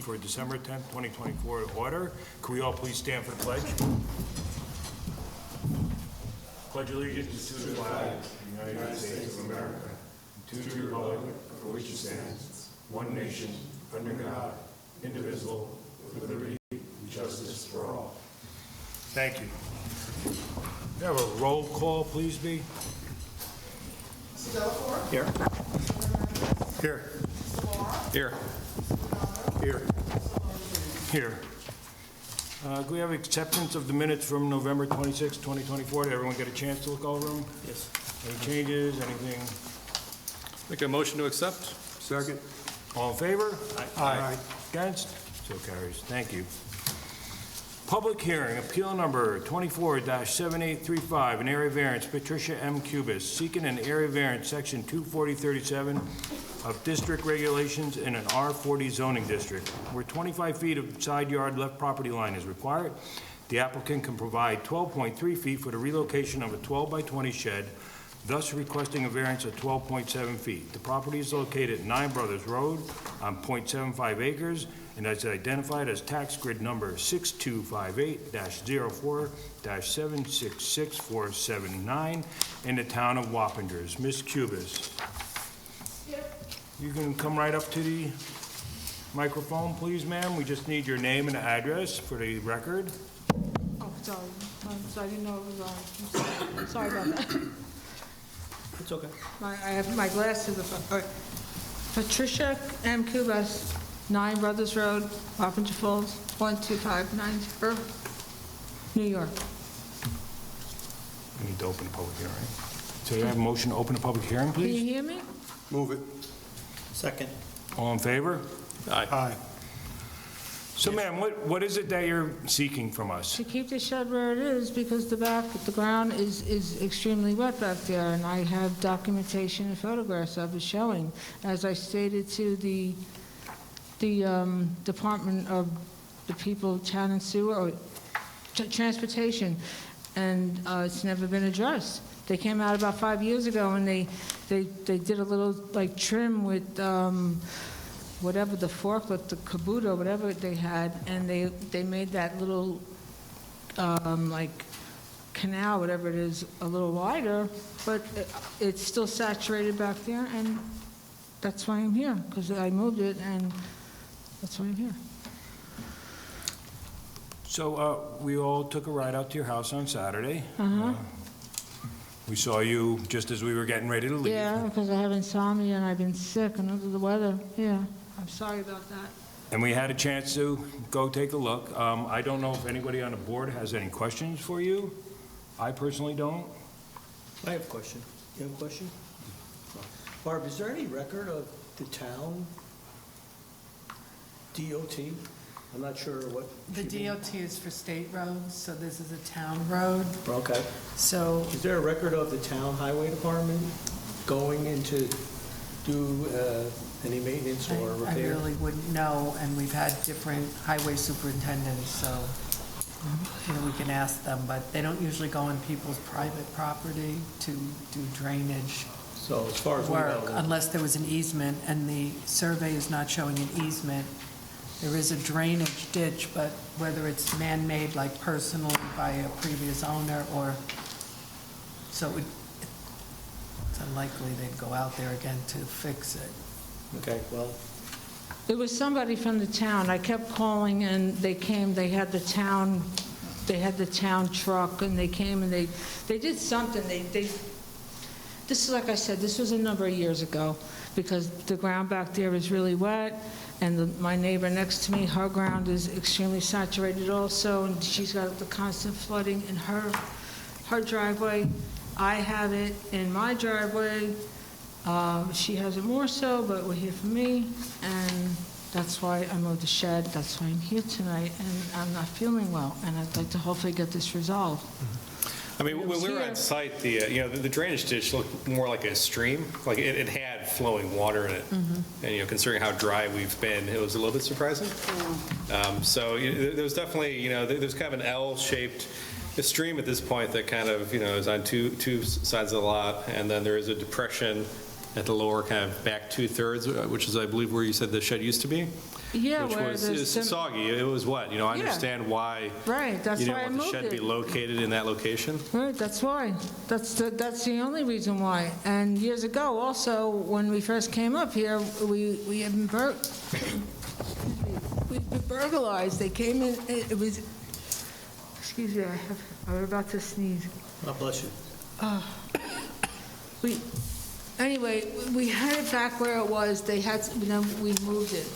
for December 10th, 2024 to order. Can we all please stand for the pledge? Pledge allegiance to the flag of the United States of America, and to the republic for which it stands, one nation, under God, indivisible, with liberty and justice for all. Thank you. We have a roll call, please, B. Here. Here. Here. Here. Here. Do we have acceptance of the minutes from November 26, 2024? Did everyone get a chance to look over them? Yes. Any changes, anything? Make a motion to accept. Second. All in favor? Aye. Against? So carries. Thank you. Public hearing, appeal number 24-7835, an area variance, Patricia M. Cubis, seeking an area variance, section 24037 of district regulations in an R40 zoning district, where 25 feet of side yard left property line is required. The applicant can provide 12.3 feet for the relocation of a 12 by 20 shed, thus requesting a variance of 12.7 feet. The property is located at 9 Brothers Road on .75 acres and is identified as tax grid number 6258-04-766479 in the town of Wappingers. Ms. Cubis. You can come right up to the microphone, please, ma'am. We just need your name and address for the record. Oh, sorry. I didn't know it was on. I'm sorry about that. It's okay. I have my glasses. Patricia M. Cubas, 9 Brothers Road, Wappinger Falls, 12590, New York. We need to open the public hearing. So you have a motion to open the public hearing, Can you please? hear me? Move it. Second. All in favor? Aye. Aye. So, ma'am, what is it that you're seeking from us? To keep the shed where it is because the ground is extremely wet back there, and I have documentation and photographs of it showing. As I stated to the Department of the People, Town and Sewer, or Transportation, and it's never been addressed. They came out about 5 years ago and they did a little like trim with whatever the forklift, the Kabuto, whatever they had, and they made that little like canal, whatever it is, a little wider, but it's still saturated back there, and that's why I'm here, because I moved it, and that's why I'm here. So, we all took a ride out to your house on Saturday. Uh-huh. We saw you just as we were getting ready to leave. Yeah, because I have insomnia and I've been sick and under the weather. Yeah, I'm sorry about that. And we had a chance to go take a look. I don't know if anybody on the board has any questions for you. I personally don't. I have a question. You have a question? Barb, is there any record of the town DOT? I'm not sure what. The DOT is for state roads, so this is a town road. Okay. So Is there a record of the town highway department going in to do any maintenance or I repair? really wouldn't know, and we've had different highway superintendents, so, we can ask them, but they don't usually go on people's private property to do drainage So as far as we work, know, unless there was an easement, and the survey is not showing an easement. There is a drainage ditch, but whether it's man-made, like personally by a previous owner, or, so it's unlikely they'd go out there again to fix it. okay, well, It was somebody from the town. I kept calling and they came, they had the town truck and they came and they did something. This is, like I said, this was a number of years ago because the ground back there is really wet. And my neighbor next to me, her ground is extremely saturated also, and she's got the constant flooding in her driveway. I have it in my driveway. She has it more so, but we're here for me, and that's why I moved the shed. That's why I'm here tonight, and I'm not feeling well, and I'd like to hopefully get this resolved. I mean, when we were on site, the drainage ditch looked more like a stream, like it had flowing water in it. And, considering how dry we've been, it was a little bit surprising. So there was definitely, there's kind of an L-shaped stream at this point that kind of, is on two sides of the lot, and then there is a depression at the lower kind of back 2/3, which is, I believe, where you said the shed used to be. Yeah, which where was there's is some- soggy. It was wet, I Yeah. understand why Right, that's you why I didn't want the moved shed to be it. located in that location. Right, that's why. That's the only reason why. And years ago, also, when we first came up here, we had been we'd been burglarized. They came in, it was, excuse me, I'm about to sneeze. God bless you. Anyway, we had it back where it was. They had, we moved it.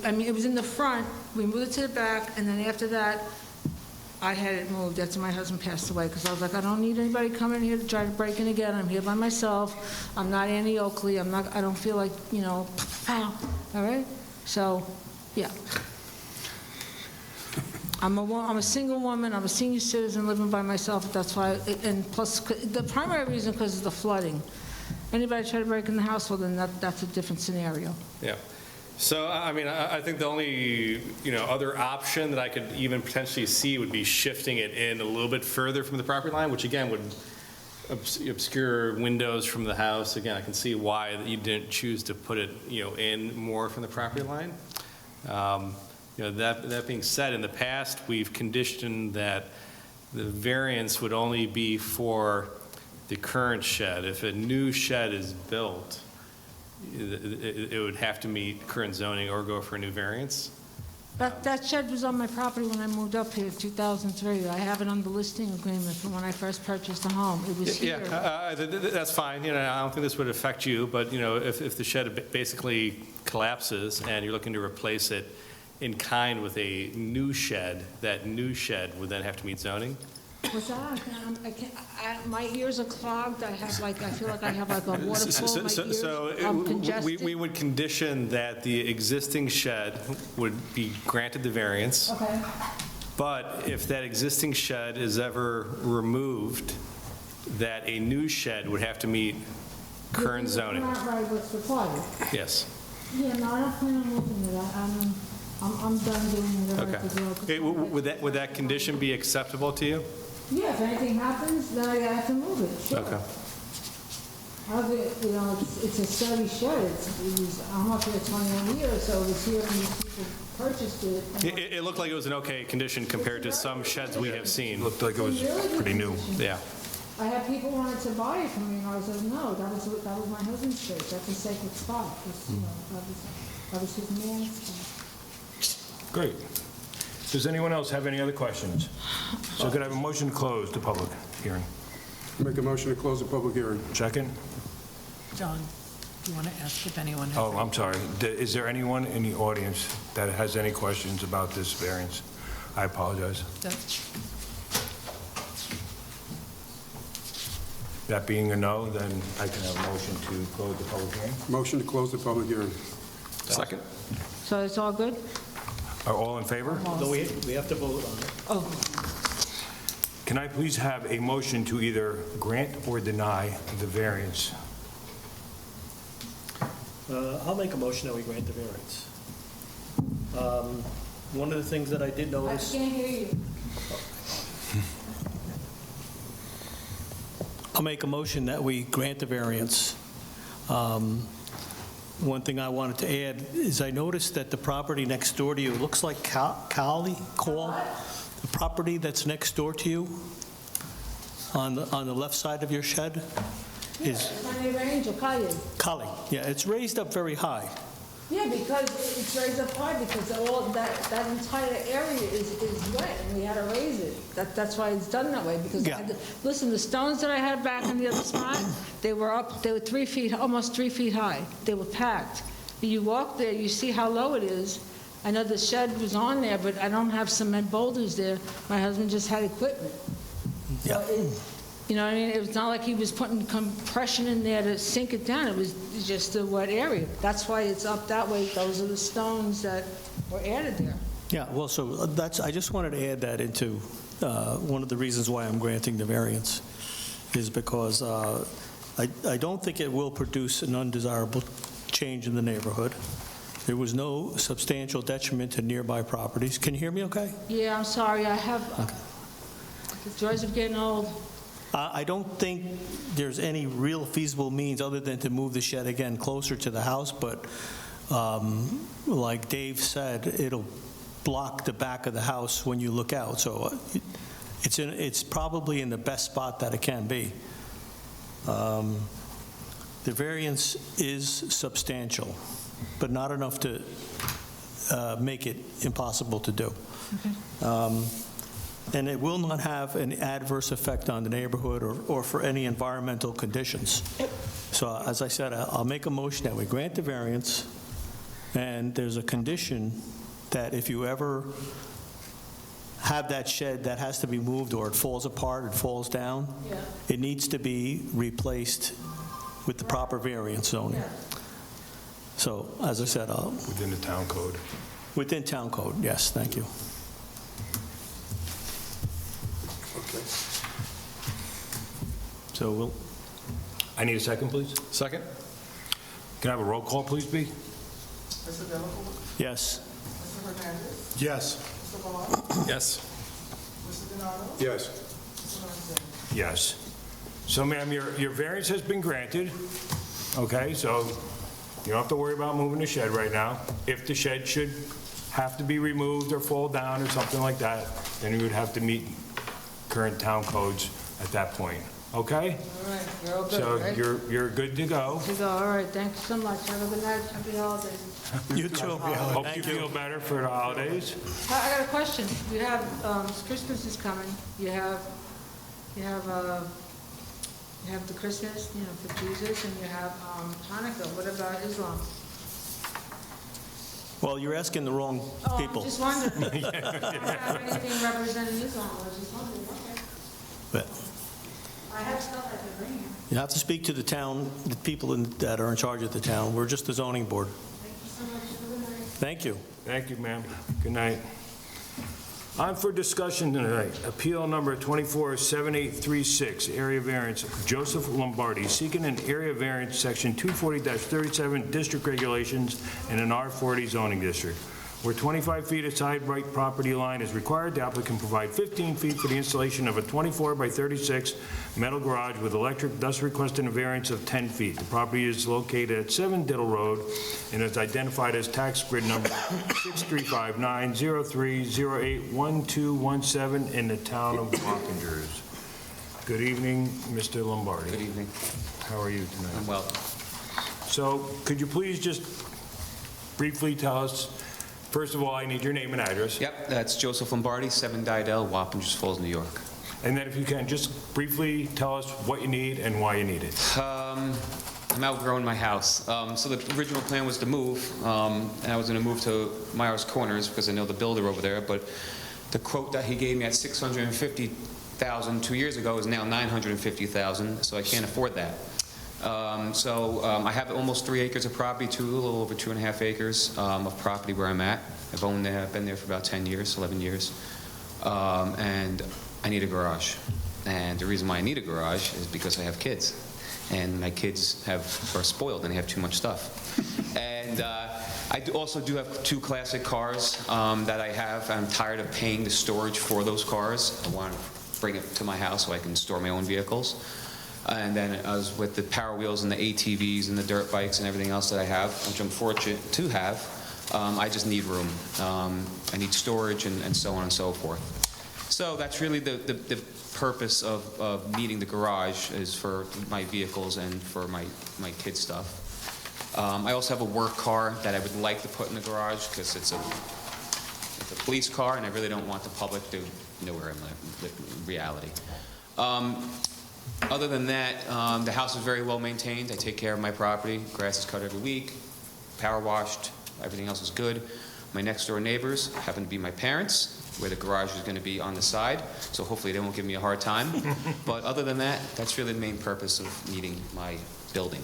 I mean, it was in the front, we moved it to the back, and then after that, I had it moved after my husband passed away, because I was like, I don't need anybody coming here to try to break in again. I'm here by myself. I'm not Annie Oakley. I don't feel like, all right? So, yeah. I'm a single woman, I'm a senior citizen living by myself, that's why, and plus, the primary reason, because of the flooding. Anybody try to break in the house, well, then that's a different scenario. Yeah. So, I mean, I think the only, other option that I could even potentially see would be shifting it in a little bit further from the property line, which again would obscure windows from the house. Again, I can see why you didn't choose to put it, in more from the property line. That being said, in the past, we've conditioned that the variance would only be for the current shed. If a new shed is built, it would have to meet current zoning or go for a new variance. That shed was on my property when I moved up here in 2003. I have it on the listing agreement from when I first purchased the home. It was here. Yeah, that's fine. I don't think this would affect you, but, if the shed basically collapses and you're looking to replace it in kind with a new shed, that new shed would then have to meet zoning. What's that? My ears are clogged. I feel like I have like a waterfall in my ears. I'm congested. We would condition that the existing shed would be granted the variance. Okay. But if that existing shed is ever removed, that a new shed would have to meet current zoning. Not right what's required. Yes. Yeah, no, I don't plan on moving it. I'm done doing whatever I have to do. Okay. Would that condition be acceptable to you? Yeah, if anything happens, then I have to move it, sure. Okay. It's a sturdy shed. I'm up here 21 years, so it was here when these people purchased it. It looked like it was an okay condition compared to some sheds we have seen. Looked like it was pretty new. Yeah. I had people wanted to buy it from me, and I was like, no, that was my husband's church. That's a sacred spot. That was his man's spot. Great. Does anyone else have any other questions? So could I have a motion to close the public hearing? Make a motion to close the public hearing. Second? John, do you want to ask if anyone has? Oh, I'm sorry. Is there anyone in the audience that has any questions about this variance? I apologize. That being a no, then I can have a motion to close the public hearing. Motion to close the public hearing. Second? So it's all good? Are all in favor? Though we have to vote on it. Oh, Can I please have a motion to either grant or deny the variance? I'll make a motion that we grant the variance. One of the things that I did I notice, can't hear you. I'll make a motion that we grant the variance. One thing I wanted to add is I noticed that the property next door to you looks like Call, the property that's next door to you on the left side of your shed is My neighbor Angel, Kaya. Kali. Yeah, it's raised up very high. Yeah, because it's raised up high, because all that entire area is wet, and we had to raise it. That's why it's done that way, because I had to, listen, the stones that I had back in the other spot, they were 3 feet, almost 3 feet high. They were packed. You walk there, you see how low it is. I know the shed was on there, but I don't have cement boulders there. My husband just had equipment. Yeah. You know what I mean? It was not like he was putting compression in there to sink it down. It was just a wet area. That's why it's up that way. Those are the stones that were added there. Yeah, well, so I just wanted to add that into one of the reasons why I'm granting the variance is because I don't think it will produce an undesirable change in the neighborhood. There was no substantial detriment to nearby properties. Can you hear me okay? Yeah, I'm sorry. I have the joys of getting old. I don't think there's any real feasible means other than to move the shed again closer to the house, but Like Dave said, it'll block the back of the house when you look out, so it's probably in the best spot that it can be. The variance is substantial, but not enough to make it impossible to do. And it will not have an adverse effect on the neighborhood or for any environmental conditions. So as I said, I'll make a motion that we grant the variance, and there's a condition that if you ever have that shed that has to be moved, or it falls apart, it falls down, it needs to be replaced with the proper variance zoning. So, as I said, Within the town code. within town code, yes, thank you. Okay. So we'll, I need a second, please. Second? Can I have a roll call, please, B? yes. Yes. Yes. Yes. Yes. So, ma'am, your variance has been granted, okay? So you don't have to worry about moving the shed right now. If the shed should have to be removed or fall down or something like that, then you would have to meet current town codes at that point, okay? All right, you're all good, So right? you're good to go. You go, all right, thank you so much. Have a good night, happy holidays. You too. Hope you Thank feel better for the holidays. I got a question. You have, Christmas is coming. You have the Christmas, for Jesus, and you have Hanukkah. What about Islam? Well, you're asking the wrong people. Oh, I'm just wondering. I don't have anything representing Islam. I was just wondering, okay. But I have stuff I can bring you. you have to speak to the town, the people that are in charge of the town. We're just the zoning board. Thank you so much. Have a good night. Thank you. Thank you, ma'am. Good night. On for discussion tonight, appeal number 247836, area variance, Joseph Lombardi, seeking an area variance, section 240-37 district regulations in an R40 zoning district. Where 25 feet of side right property line is required, the applicant can provide 15 feet for the installation of a 24 by 36 metal garage with electric, thus requesting a variance of 10 feet. The property is located at 7 Diddle Road and is identified as tax grid number 635903081217 in the town of Wappingers. Good evening, Mr. Lombardi. Good evening. How are you tonight? I'm well. So could you please just briefly tell us, first of all, I need your name and address. Yep, that's Joseph Lombardi, 7 Didell, Wappingers Falls, New York. And then if you can, just briefly tell us what you need and why you need it. I'm outgrowing my house. So the original plan was to move, and I was going to move to Myers Corners because I know the builder over there, but the quote that he gave me at $650,000 2 years ago is now $950,000, so I can't afford that. I have almost 3 acres of property, a little over 2.5 acres of property where I'm at. I've owned there, I've been there for about 10 years, 11 years. And I need a garage. And the reason why I need a garage is because I have kids. And my kids are spoiled and they have too much stuff. And I also do have 2 classic cars that I have. I'm tired of paying the storage for those cars. I want to bring it to my house so I can store my own vehicles. And then as with the Power Wheels and the ATVs and the dirt bikes and everything else that I have, which I'm fortunate to have, I just need room. I need storage and so on and so forth. So that's really the purpose of needing the garage, is for my vehicles and for my kids' stuff. I also have a work car that I would like to put in the garage because it's a police car and I really don't want the public to know where I'm living in reality. Other than that, the house is very well maintained. I take care of my property. Grass is cut every week, power washed, everything else is good. My next door neighbors happen to be my parents, where the garage is going to be on the side, so hopefully they won't give me a hard time. But other than that, that's really the main purpose of needing my building.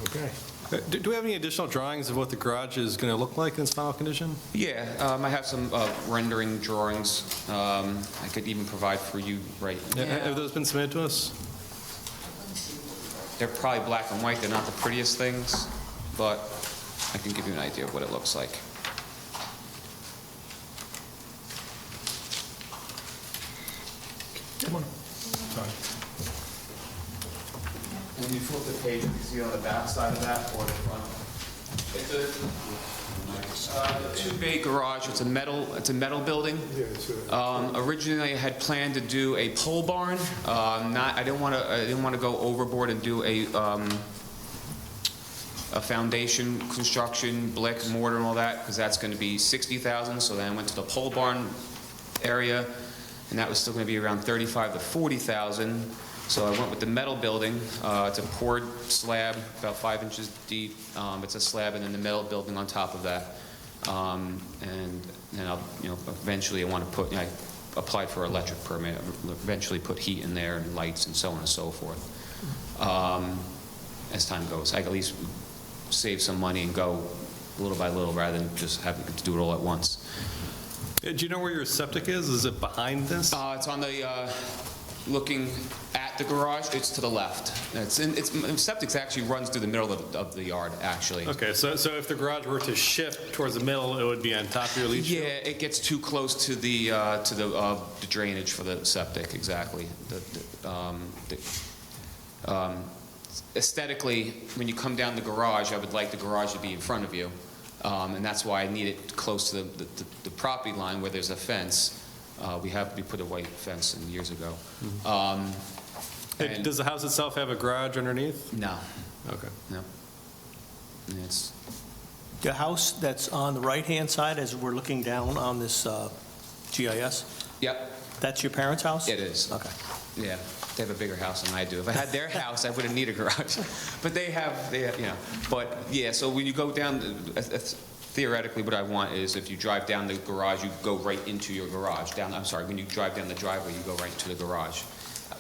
Okay. Do we have any additional drawings of what the garage is going to look like in its final condition? Yeah, I have some rendering drawings. I could even provide for you right now. Have those been submitted to us? They're probably black and white. They're not the prettiest things, but I can give you an idea of what it looks like. Come on. Sorry. When you flip the page, you can see on the back side of that or the front. It's a two-bay garage. It's a metal building. Yeah, it's Originally, I had planned to do a pole barn. I didn't want to go overboard and do a foundation construction, brick, mortar, and all that, because that's going to be $60,000. So then I went to the pole barn area, and that was still going to be around $35,000 to $40,000. So I went with the metal building. It's a poured slab, about 5 inches deep. It's a slab, and then the metal building on top of that. And then I'll, eventually I want to put, I applied for an electric permit, eventually put heat in there and lights and so on and so forth. As time goes, I can at least save some money and go little by little rather than just having to do it all at once. Do you know where your septic is? Is it behind this? It's on the, looking at the garage, it's to the left. Septic actually runs through the middle of the yard, actually. Okay, so if the garage were to shift towards the middle, it would be on top of your leach field? Yeah, it gets too close to the drainage for the septic, exactly. Aesthetically, when you come down the garage, I would like the garage to be in front of you. And that's why I need it close to the property line where there's a fence. We put a white fence in years ago. Does the house itself have a garage underneath? No, Okay. no. And it's, The house that's on the right-hand side as we're looking down on this GIS, yep, that's your parents' house? it is. Okay. Yeah, they have a bigger house than I do. If I had their house, I wouldn't need a garage. But they have, But yeah, so when you go down, theoretically, what I want is if you drive down the garage, you go right into your garage. When you drive down the driveway, you go right into the garage.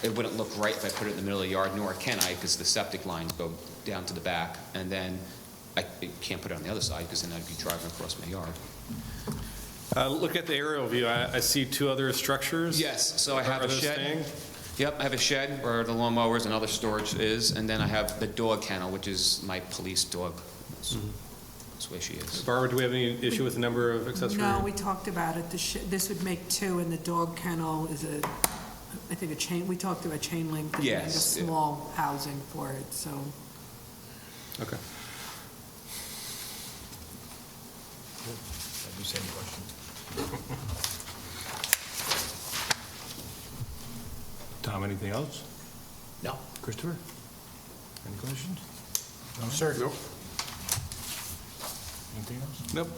It wouldn't look right if I put it in the middle of the yard, nor can I, because the septic lines go down to the back. And then I can't put it on the other side, because then I'd be driving across my yard. Look at the aerial view. I see two other structures. Yes, so I have Are a those shed. staying? Yep, I have a shed where the lawnmowers and other storage is, and then I have the dog kennel, which is my police dog. That's the way she is. Barbara, do we have any issue with the number of accessory? No, we talked about it. This would make 2, and the dog kennel is I think a chain, we talked about chain link. And Yes, a yeah. small housing for it, so. Okay. That'd be the same question. Tom, anything else? No. Christopher? Any questions? No, sir. Nope. Anything else? Nope.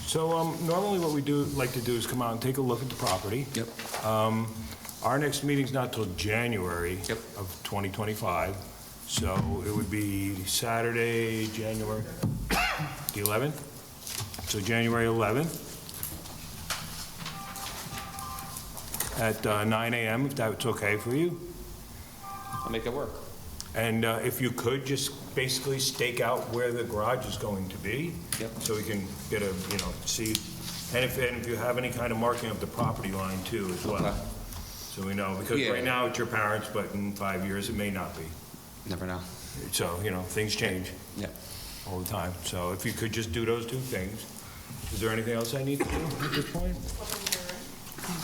So normally what we like to do is come out and take a look at the property. Yep. Our next meeting's not till January Yep. of 2025, so it would be Saturday, January the 11th. So January 11th at 9 a.m., if that's okay for you. I'll make it work. And if you could, just basically stake out where the garage is going to be. Yep. So we can get a, see, and if you have any kind of marking of the property line too as well. Okay. So we know, because Yeah. right now it's your parents, but in 5 years it may not be. Never know. So, things change Yeah. all the time. So if you could just do those two things. Is there anything else I need to do at this point?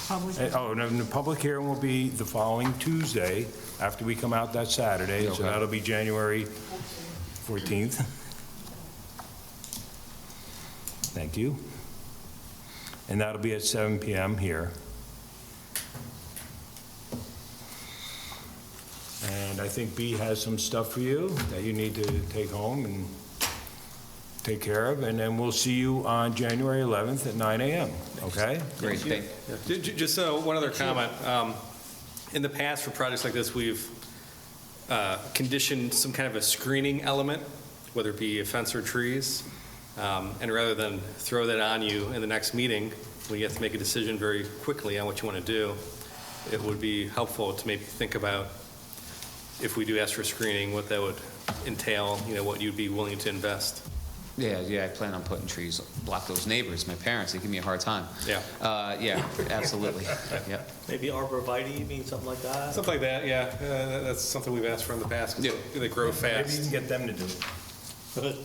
Public. And the public hearing will be the following Tuesday, after we come out that Saturday, so Okay. that'll be January 14th. Thank you. And that'll be at 7 PM here. And I think B has some stuff for you that you need to take home and take care of, and then we'll see you on January 11th at 9 a.m., okay? Great, thank you. Just one other comment. In the past, for projects like this, we've conditioned some kind of a screening element, whether it be a fence or trees. And rather than throw that on you in the next meeting, when you have to make a decision very quickly on what you want to do, it would be helpful to maybe think about, if we do ask for screening, what that would entail, what you'd be willing to invest. Yeah, I plan on putting trees, block those neighbors, my parents, they give me a hard time. Yeah. Yeah, absolutely. Yep. Maybe arborvitae, you mean something like that? Something like that, yeah. That's something we've asked for in the past, 'cause Yeah. they grow Maybe you fast. can get them to do it.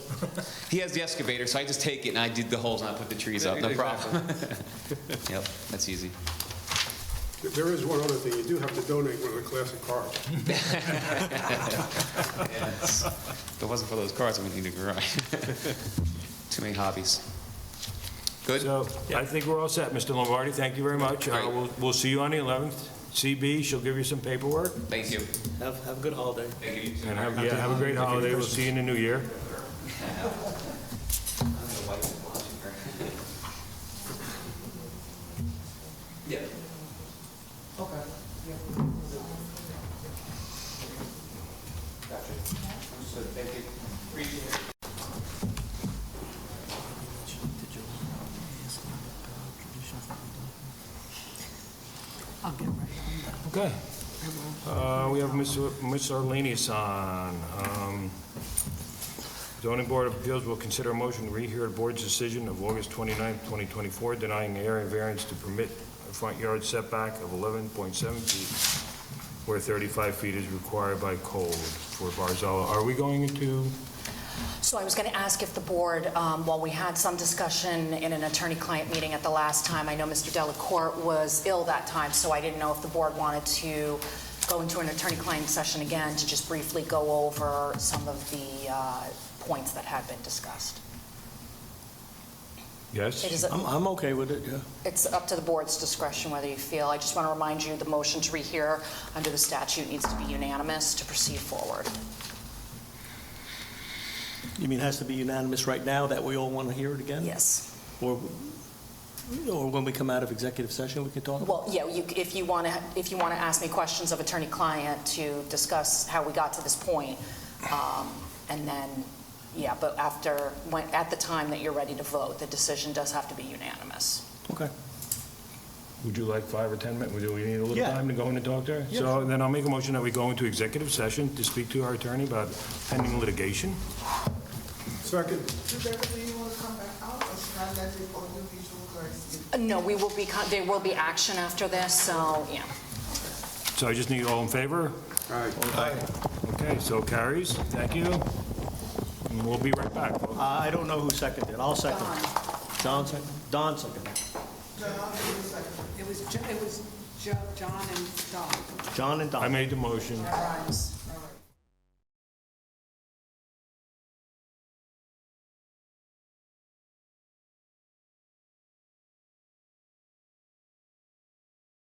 He has the excavator, so I just take it and I dig the holes and I put the trees up, no problem. Yep, that's easy. There is one other thing, you do have to donate one of the classic cars. If it wasn't for those cars, I wouldn't need a garage. Too many hobbies. Good? So I think we're all set, Mr. Lombardi. Thank you very much. Great. We'll see you on the 11th. CB, she'll give you some paperwork. Thank you. Have a good holiday. Thank you. And have a great holiday. We'll see you in the new year. Yeah. I'll get right on that. Okay. We have Ms. Arlenius on. Zoning Board of Appeals will consider a motion to rehear the board's decision of August 29, 2024, denying area variance to permit a front yard setback of 11.7 feet, where 35 feet is required by code for Barzella. Are we going into? So I was going to ask if the board, while we had some discussion in an attorney-client meeting at the last time, I know Mr. Delacourt was ill that time, so I didn't know if the board wanted to go into an attorney-client session again to just briefly go over some of the points that had been discussed. Yes? It is, I'm okay with it, yeah. it's up to the board's discretion whether you feel. I just want to remind you, the motion to rehear under the statute needs to be unanimous to proceed forward. You mean it has to be unanimous right now that we all want to hear it again? Yes. Or when we come out of executive session, we can talk? Well, yeah, if you want to ask me questions of attorney-client to discuss how we got to this point, and then, yeah, but at the time that you're ready to vote, the decision does have to be unanimous. Okay. Would you like 5 or 10 minutes? Do we need a little Yeah. time to go in and talk to her? Yeah, So then I'll make a motion that we go into executive session to speak to our attorney about pending litigation. Second. No, there will be action after this, so, yeah. So I just need all in favor? Aye. Okay, so carries. Thank you. And we'll be right back. I don't know who seconded. I'll second. John seconded? Don seconded. It was John and Don. John and Don. I made the motion. Grimes.